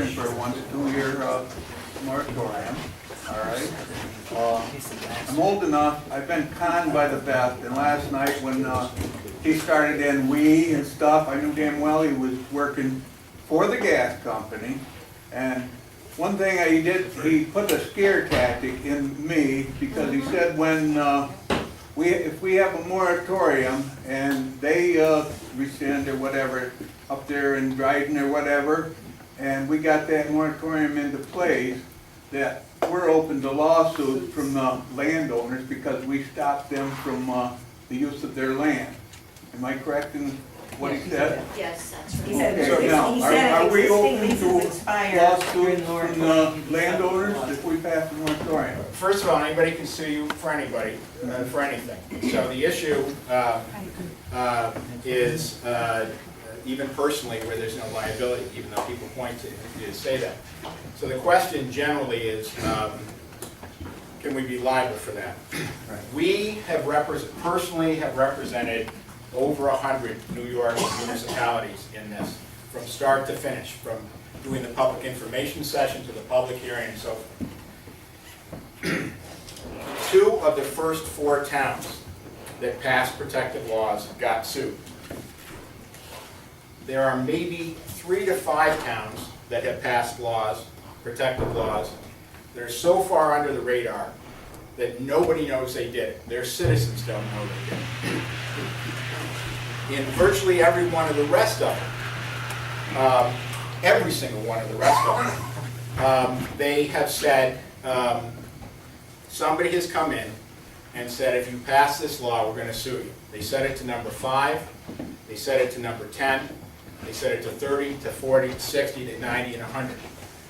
motion for a 1 to 2 year moratorium, all right? I'm old enough, I've been conned by the best, and last night when he started in "we" and stuff, I knew damn well he was working for the gas company. And one thing he did, he put a scare tactic in me, because he said when if we have a moratorium and they rescind or whatever up there in Dryden or whatever, and we got that moratorium into place, that we're open to lawsuits from the landowners because we stopped them from the use of their land. Am I correct in what he said? Yes, that's right. He said Okay, he now, said are we existing open leases to expire lawsuits during the from moratorium. the landowners if we pass a moratorium? First of all, anybody can sue you for anybody, for anything. So the issue is, even personally, where there's no liability, even though people point to say that. So the question generally is, can we be liable for that? We have personally have represented over 100 New York municipalities in this, from start to finish, from doing the public information session to the public hearing and so forth. 2 of the first 4 towns that passed protective laws got sued. There are maybe 3 to 5 towns that have passed laws, protective laws, that are so far under the radar that nobody knows they did it. Their citizens don't know they did it. In virtually every one of the rest of them, every single one of the rest of them, they have said, somebody has come in and said, if you pass this law, we're going to sue you. They said it to number 5, they said it to number 10, they said it to 30, to 40, to 60, to 90, and 100.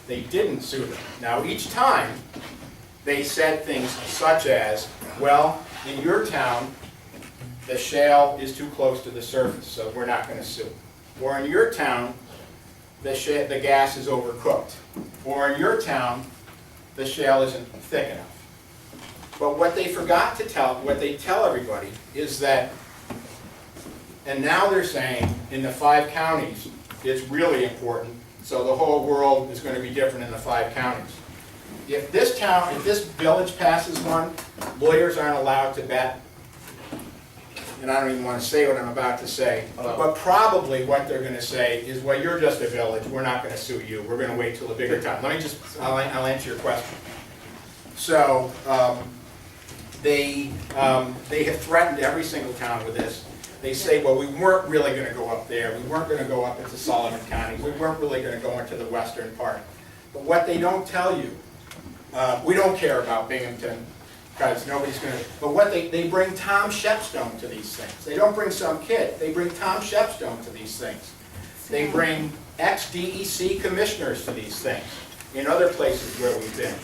They didn't sue them. Now, each time, they said things such as, well, in your town, the shale is too close to the surface, so we're not going to sue. Or in your town, the gas is overcooked. Or in your town, the shale isn't thick enough. But what they forgot to tell, what they tell everybody, is that, and now they're saying in the 5 counties, it's really important, so the whole world is going to be different in the 5 counties. If this town, if this village passes one, lawyers aren't allowed to bet. And I don't even want to say what I'm about to say, but probably what they're going to say is, well, you're just a village, we're not going to sue you, we're going to wait till a bigger town. Let me just, I'll answer your question. So, they have threatened every single town with this. They say, well, we weren't really going to go up there, we weren't going to go up into Sullivan County, we weren't really going to go into the western part. But what they don't tell you, we don't care about Binghamton, because nobody's going to, but what they bring Tom Shepstone to these things. They don't bring some kid, they bring Tom Shepstone to these things. They bring ex-DEC commissioners to these things in other places where we've been.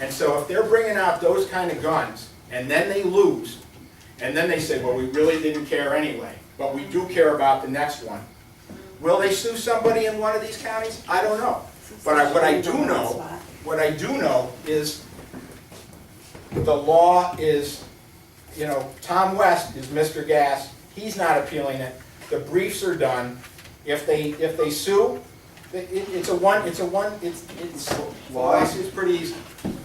And so if they're bringing out those kind of guns, and then they lose, and then they say, well, we really didn't care anyway, but we do care about the next one. Will they sue somebody in one of these counties? I don't know. But what I do know is the law is, you know, Tom West is Mr. Gas. He's not appealing it. The briefs are done. If they sue, it's pretty easy.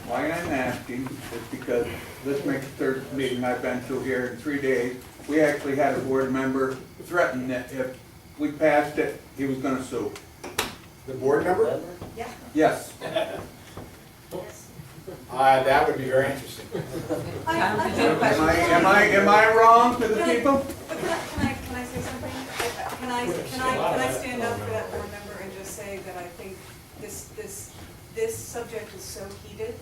Why I'm asking is because this makes the 3rd meeting I've been to here in 3 days. We actually had a board member threaten that if we passed it, he was going to sue. The board member? Yeah. Yes. That would be very interesting. Am I wrong to the people? But can I say something? Can I stand up for that board member and just say that I think this subject is so heated,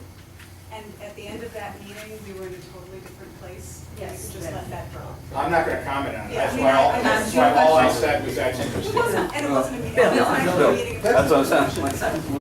and at the end of that meeting, we were in a totally different place. Yes. We could just let that drop. I'm not going to comment on it. Yeah, That's why all I said was that's It interesting. wasn't, and it wasn't a meeting. Bill, It wasn't actually a meeting. That's what I'm saying.